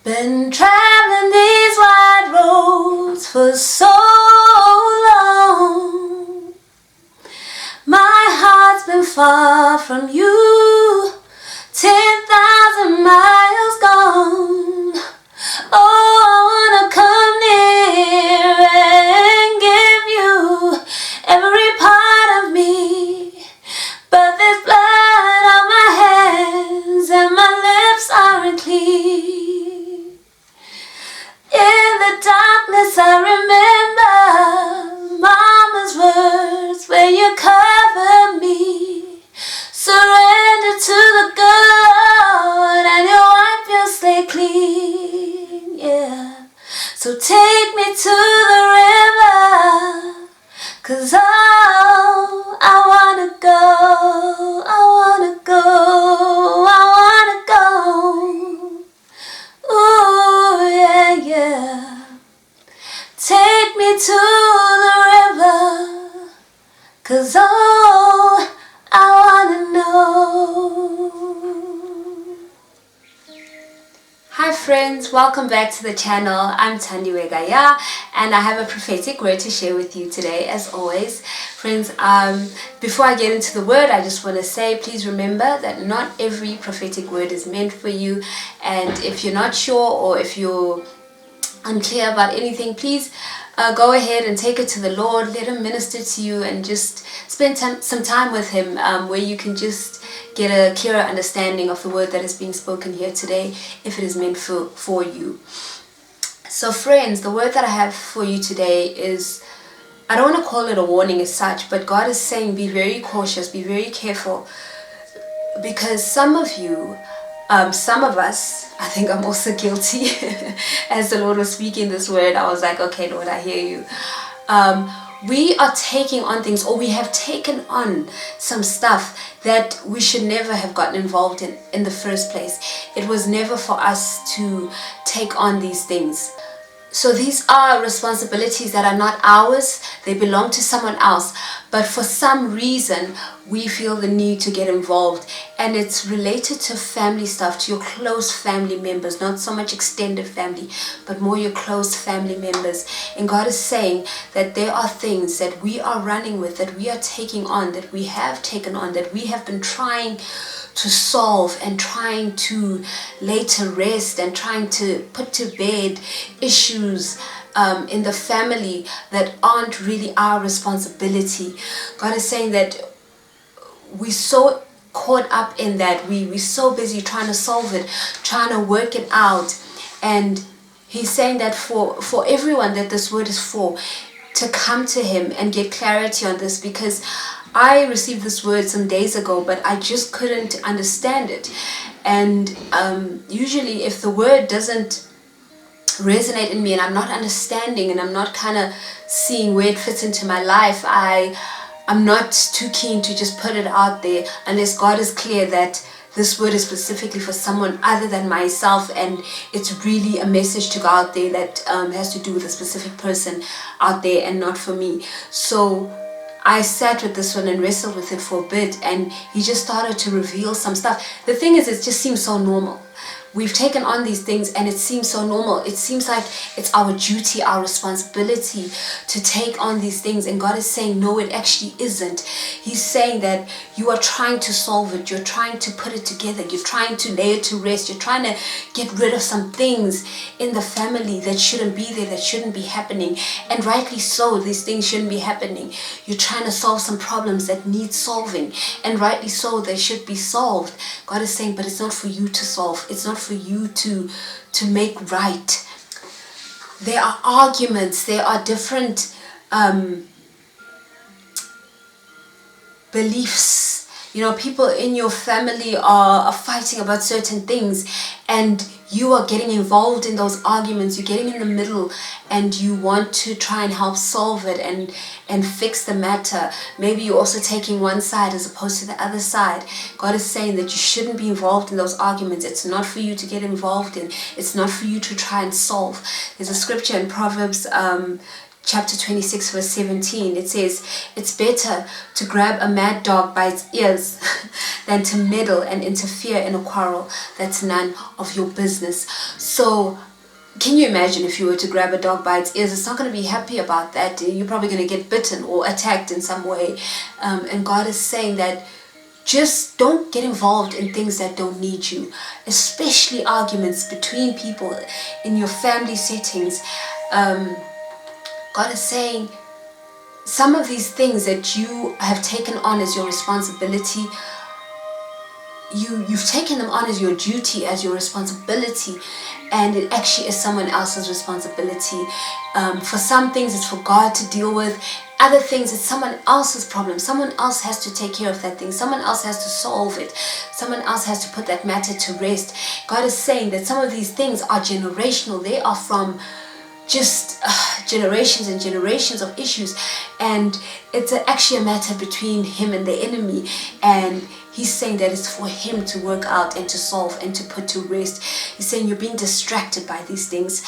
Been traveling these wide roads for so long. My heart's been far from you, 10,000 miles gone. Oh, I wanna come near and give you every part of me, but there's blood on my hands and my lips aren't clean. In the darkness I remember Mama's words when you covered me. Surrender to the good Lord and He'll wipe your slate clean, yeah. So take me to the river, 'cause oh, I wanna go, I wanna go, I wanna go. Ooh, yeah, yeah. Take me to the river, 'cause oh, I wanna know. Hi friends, welcome back to the channel. I'm ThandiwekaYah and I have a prophetic word to share with you today, as always. Friends, before I get into the word, I just want to say, please remember that not every prophetic word is meant for you. And if you're not sure or if you're unclear about anything, please go ahead and take it to the Lord. Let Him minister to you and just spend some time with Him where you can just get a clearer understanding of the word that is being spoken here today, if it is meant for you. So friends, the word that I have for you today is, I don't want to call it a warning as such, but God is saying be very cautious, be very careful, because some of you, some of us, I think I'm also guilty. As the Lord was speaking this word, I was like, okay, Lord, I hear you. We are taking on things, or we have taken on some stuff that we should never have gotten involved in the first place. It was never for us to take on these things. So these are responsibilities that are not ours, they belong to someone else, but for some reason we feel the need to get involved, and it's related to family stuff, to your close family members, not so much extended family, but more your close family members. And God is saying that there are things that we are running with, that we are taking on, that we have taken on, that we have been trying to solve and trying to lay to rest and trying to put to bed issues in the family that aren't really our responsibility. God is saying that we're so caught up in that, we're so busy trying to solve it, trying to work it out. And He's saying that for everyone that this word is for, to come to Him and get clarity on this, because I received this word some days ago, but I just couldn't understand it. And usually if the word doesn't resonate in me and I'm not understanding and I'm not kind of seeing where it fits into my life, I'm not too keen to just put it out there unless God is clear that this word is specifically for someone other than myself, and it's really a message to go out there that has to do with a specific person out there and not for me. So I sat with this one and wrestled with it for a bit, and He just started to reveal some stuff. The thing is, it just seems so normal. We've taken on these things and it seems so normal. It seems like it's our duty, our responsibility to take on these things. And God is saying, no, it actually isn't. He's saying that you are trying to solve it. You're trying to put it together. You're trying to lay it to rest. You're trying to get rid of some things in the family that shouldn't be there, that shouldn't be happening. And rightly so, these things shouldn't be happening. You're trying to solve some problems that need solving. And rightly so, they should be solved. God is saying, but it's not for you to solve. It's not for you to make right. There are arguments, there are different beliefs. You know, people in your family are fighting about certain things, and you are getting involved in those arguments. You're getting in the middle and you want to try and help solve it and fix the matter. Maybe you're also taking one side as opposed to the other side. God is saying that you shouldn't be involved in those arguments. It's not for you to get involved in. It's not for you to try and solve. There's a scripture in Proverbs chapter 26 verse 17, it says, it's better to grab a mad dog by its ears than to meddle and interfere in a quarrel that's none of your business. So can you imagine if you were to grab a dog by its ears? It's not going to be happy about that. You're probably going to get bitten or attacked in some way. And God is saying that just don't get involved in things that don't need you, especially arguments between people in your family settings. God is saying some of these things that you have taken on as your responsibility, you've taken them on as your duty, as your responsibility, and it actually is someone else's responsibility. For some things it's for God to deal with. Other things it's someone else's problem. Someone else has to take care of that thing. Someone else has to solve it. Someone else has to put that matter to rest. God is saying that some of these things are generational. They are from just generations and generations of issues, and it's actually a matter between him and the enemy, and he's saying that it's for him to work out and to solve and to put to rest. He's saying you're being distracted by these things.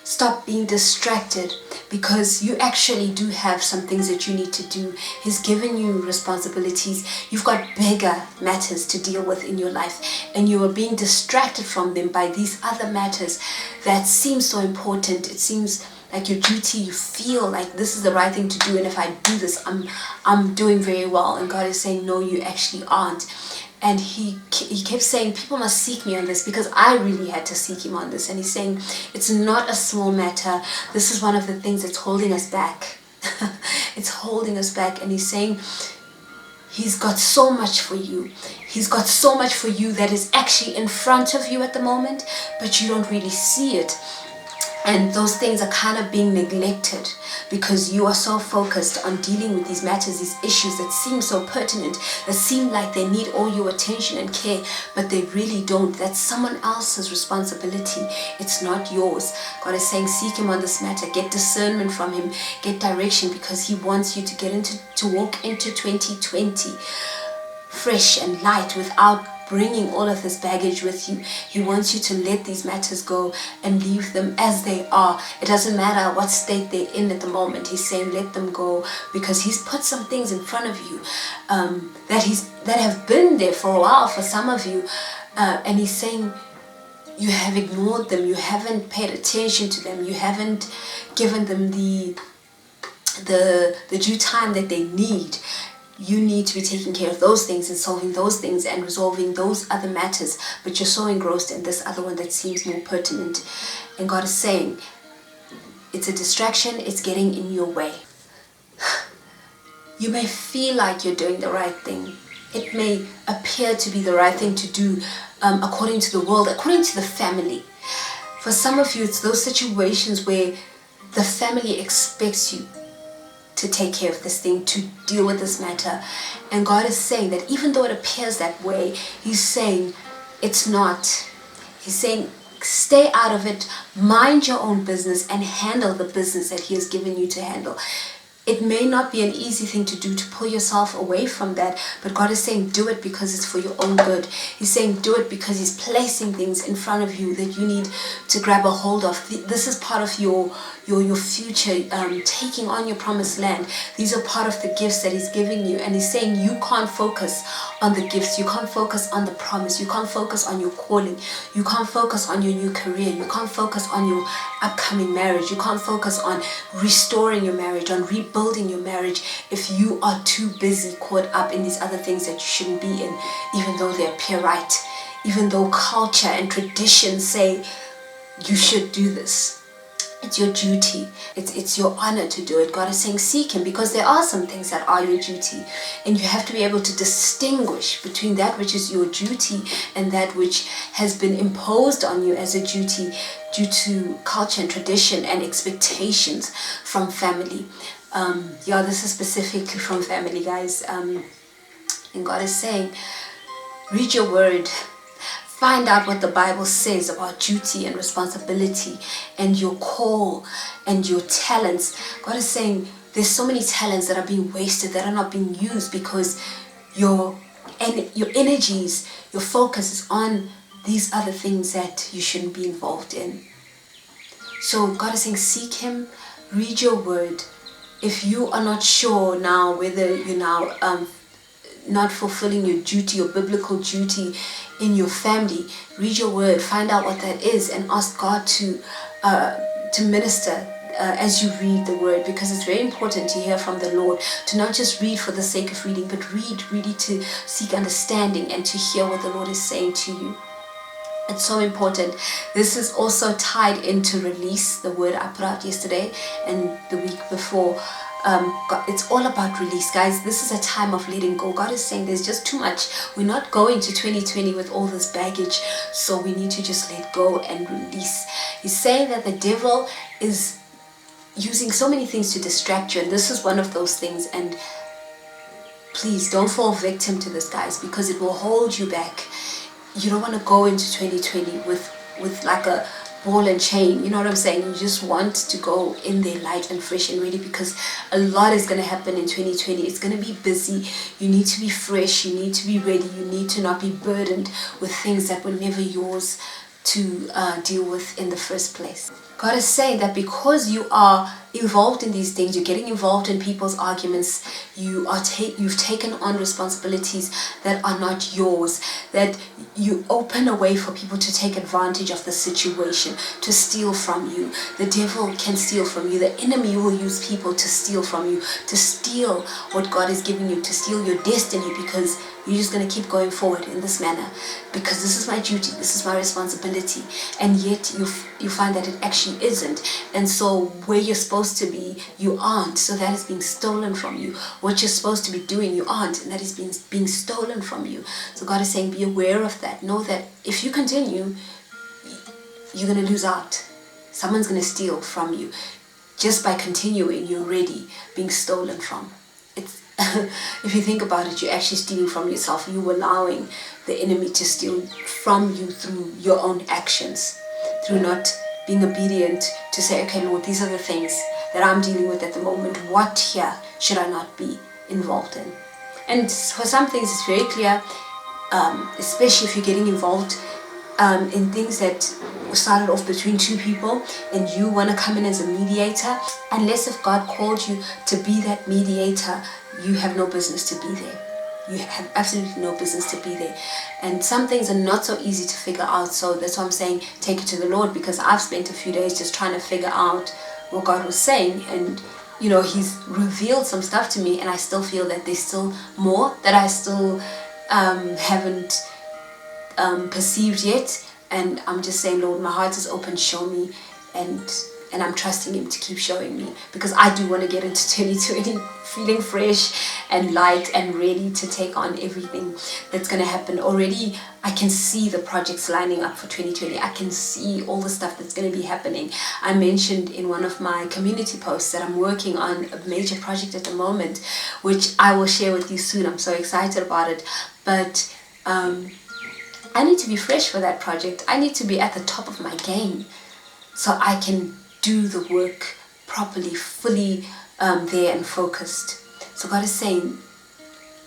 Stop being distracted, because you actually do have some things that you need to do. He's given you responsibilities. You've got bigger matters to deal with in your life, and you are being distracted from them by these other matters that seem so important. It seems like your duty. You feel like this is the right thing to do, and if I do this, I'm doing very well. And God is saying, no, you actually aren't. And he kept saying, people must seek me on this, because I really had to seek him on this. And he's saying, it's not a small matter. This is one of the things that's holding us back. It's holding us back. And he's saying, he's got so much for you. He's got so much for you that is actually in front of you at the moment, but you don't really see it. And those things are kind of being neglected because you are so focused on dealing with these matters, these issues that seem so pertinent, that seem like they need all your attention and care, but they really don't. That's someone else's responsibility. It's not yours. God is saying, seek him on this matter. Get discernment from him. Get direction, because he wants you to walk into 2020 fresh and light, without bringing all of this baggage with you. He wants you to let these matters go and leave them as they are. It doesn't matter what state they're in at the moment. He's saying let them go, because he's put some things in front of you that have been there for a while for some of you, and he's saying you have ignored them. You haven't paid attention to them. You haven't given them the due time that they need. You need to be taking care of those things and solving those things and resolving those other matters, but you're so engrossed in this other one that seems more pertinent. And God is saying, it's a distraction, it's getting in your way. You may feel like you're doing the right thing. It may appear to be the right thing to do according to the world, according to the family. For some of you, it's those situations where the family expects you to take care of this thing, to deal with this matter. And God is saying that even though it appears that way, he's saying it's not. He's saying stay out of it, mind your own business, and handle the business that he has given you to handle. It may not be an easy thing to do, to pull yourself away from that, but God is saying do it because it's for your own good. He's saying do it because he's placing things in front of you that you need to grab a hold of. This is part of your future, taking on your promised land. These are part of the gifts that he's giving you, and he's saying you can't focus on the gifts, you can't focus on the promise, you can't focus on your calling, you can't focus on your new career, you can't focus on your upcoming marriage, you can't focus on restoring your marriage, on rebuilding your marriage, if you are too busy caught up in these other things that you shouldn't be in, even though they appear right, even though culture and tradition say you should do this. It's your duty. It's your honor to do it. God is saying seek him, because there are some things that are your duty, and you have to be able to distinguish between that which is your duty and that which has been imposed on you as a duty due to culture and tradition and expectations from family. This is specifically from family, guys. And God is saying, read your word. Find out what the Bible says about duty and responsibility and your call and your talents. God is saying there's so many talents that are being wasted, that are not being used, because your energies, your focus is on these other things that you shouldn't be involved in. So God is saying seek him, read your word. If you are not sure now whether you're now not fulfilling your duty, your biblical duty in your family, read your word, find out what that is, and ask God to minister as you read the word, because it's very important to hear from the Lord, to not just read for the sake of reading, but read really to seek understanding and to hear what the Lord is saying to you. It's so important. This is also tied into release, the word I put out yesterday and the week before. It's all about release, guys. This is a time of letting go. God is saying there's just too much. We're not going to 2020 with all this baggage, so we need to just let go and release. He's saying that the devil is using so many things to distract you, and this is one of those things. And please don't fall victim to this, guys, because it will hold you back. You don't want to go into 2020 with like a ball and chain, you know what I'm saying? You just want to go in there light and fresh and ready, because a lot is going to happen in 2020. It's going to be busy. You need to be fresh. You need to be ready. You need to not be burdened with things that were never yours to deal with in the first place. God is saying that because you are involved in these things, you're getting involved in people's arguments, you've taken on responsibilities that are not yours, that you open a way for people to take advantage of the situation, to steal from you. The devil can steal from you. The enemy will use people to steal from you, to steal what God is giving you, to steal your destiny, because you're just going to keep going forward in this manner, because this is my duty, this is my responsibility, and yet you find that it actually isn't. And so where you're supposed to be, you aren't. So that is being stolen from you. What you're supposed to be doing, you aren't, and that is being stolen from you. So God is saying, be aware of that. Know that if you continue, you're going to lose out. Someone's going to steal from you. Just by continuing, you're already being stolen from. If you think about it, you're actually stealing from yourself. You're allowing the enemy to steal from you through your own actions, through not being obedient to say, okay, Lord, these are the things that I'm dealing with at the moment. What here should I not be involved in? And for some things, it's very clear, especially if you're getting involved in things that started off between two people and you want to come in as a mediator. Unless if God called you to be that mediator, you have no business to be there. You have absolutely no business to be there. And some things are not so easy to figure out. So that's why I'm saying take it to the Lord, because I've spent a few days just trying to figure out what God was saying. And, you know, He's revealed some stuff to me, and I still feel that there's still more that I still haven't perceived yet. And I'm just saying, Lord, my heart is open, show me. And I'm trusting Him to keep showing me, because I do want to get into 2020 feeling fresh and light and ready to take on everything that's going to happen. Already I can see the projects lining up for 2020. I can see all the stuff that's going to be happening. I mentioned in one of my community posts that I'm working on a major project at the moment, which I will share with you soon. I'm so excited about it. But I need to be fresh for that project. I need to be at the top of my game so I can do the work properly, fully there and focused. So God is saying,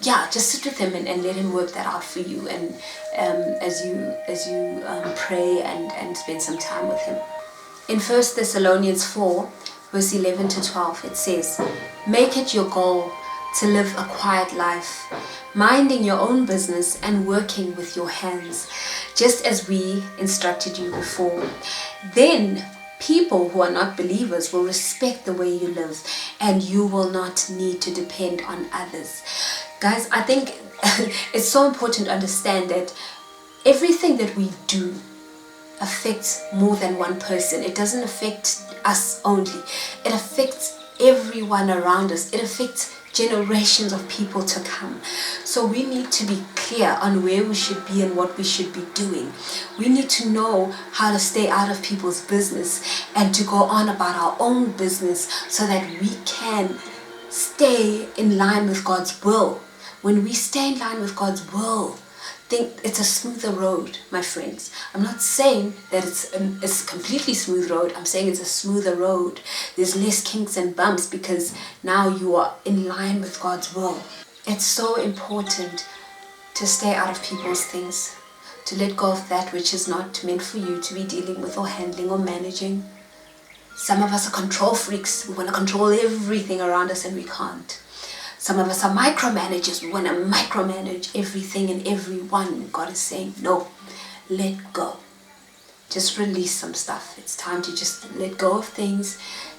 yeah, just sit with Him and let Him work that out for you. And as you pray and spend some time with Him. In 1 Thessalonians 4, verse 11 to 12, it says, make it your goal to live a quiet life, minding your own business and working with your hands, just as we instructed you before. Then people who are not believers will respect the way you live, and you will not need to depend on others. Guys, I think it's so important to understand that everything that we do affects more than one person. It doesn't affect us only. It affects everyone around us. It affects generations of people to come. So we need to be clear on where we should be and what we should be doing. We need to know how to stay out of people's business and to go on about our own business so that we can stay in line with God's will. When we stay in line with God's will, it's a smoother road, my friends. I'm not saying that it's a completely smooth road. I'm saying it's a smoother road. There's less kinks and bumps because now you are in line with God's will. It's so important to stay out of people's things, to let go of that which is not meant for you to be dealing with or handling or managing. Some of us are control freaks. We want to control everything around us and we can't. Some of us are micromanagers. We want to micromanage everything and everyone. God is saying, no, let go. Just release some stuff. It's time to just let go of things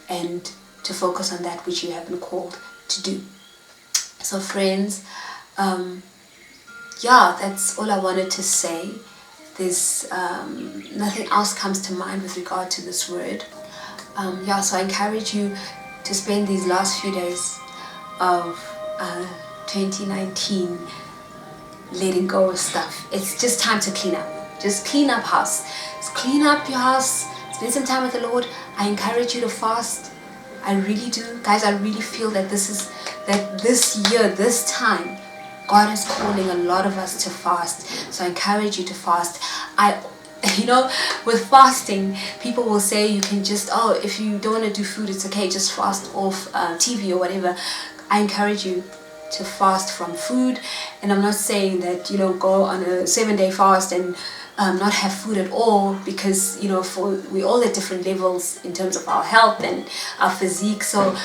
and to focus on that which you have been called to do. So friends, that's all I wanted to say. There's nothing else comes to mind with regard to this word. So I encourage you to spend these last few days of 2019 letting go of stuff. It's just time to clean up. Just clean up house. Just clean up your house. Spend some time with the Lord. I encourage you to fast. I really do. Guys, I really feel that this year, this time, God is calling a lot of us to fast. So I encourage you to fast. With fasting, people will say you can just, if you don't want to do food, it's okay, just fast off TV or whatever. I encourage you to fast from food, and I'm not saying that go on a 7-day fast and not have food at all, because we all at different levels in terms of our health and our physique. So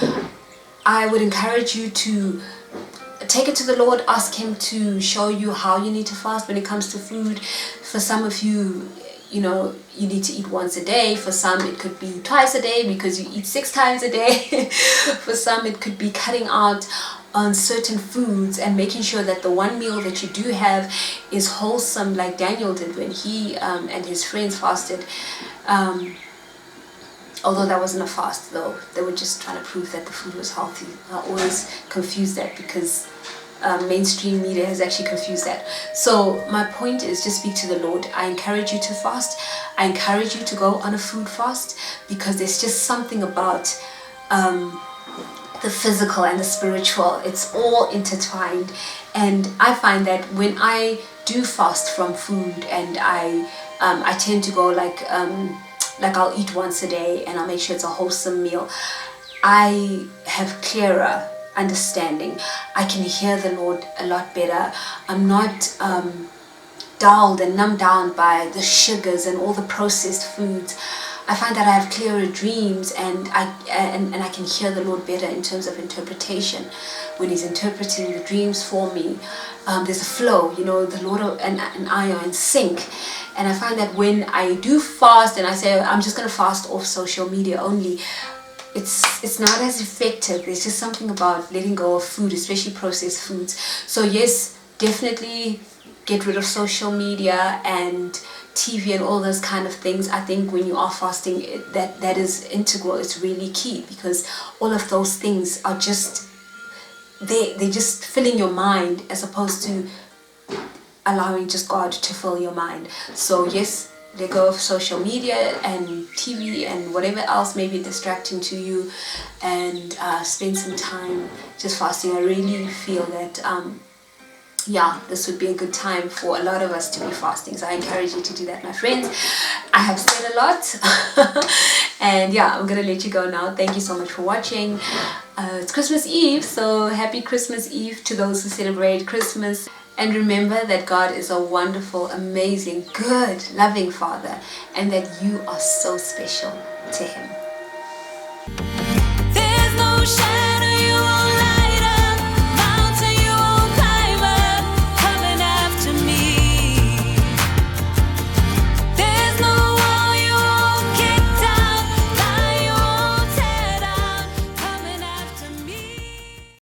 I would encourage you to take it to the Lord, ask Him to show you how you need to fast when it comes to food. For some of you, you need to eat once a day. For some, it could be twice a day because you eat 6 times a day. For some, it could be cutting out on certain foods and making sure that the one meal that you do have is wholesome, like Daniel did when he and his friends fasted. Although that wasn't a fast, though. They were just trying to prove that the food was healthy. I always confuse that because mainstream media has actually confused that. So my point is, just speak to the Lord. I encourage you to fast. I encourage you to go on a food fast, because there's just something about the physical and the spiritual. It's all intertwined, and I find that when I do fast from food, and I tend to go like I'll eat once a day and I'll make sure it's a wholesome meal, I have clearer understanding. I can hear the Lord a lot better. I'm not dulled and numbed down by the sugars and all the processed foods. I find that I have clearer dreams, and I can hear the Lord better in terms of interpretation. When He's interpreting the dreams for me, there's a flow. The Lord and I are in sync. And I find that when I do fast and I say I'm just going to fast off social media only, it's not as effective. There's just something about letting go of food, especially processed foods. So yes, definitely get rid of social media and TV and all those kind of things. I think when you are fasting, that is integral. It's really key, because all of those things are just they're just filling your mind, as opposed to allowing just God to fill your mind. So yes, let go of social media and TV and whatever else may be distracting to you, and spend some time just fasting. I really feel that this would be a good time for a lot of us to be fasting. So I encourage you to do that, my friends. I have said a lot and I'm gonna let you go now. Thank you so much for watching. It's Christmas Eve, so happy Christmas Eve to those who celebrate Christmas. And remember that God is a wonderful, amazing, good, loving Father, and that you are so special to Him.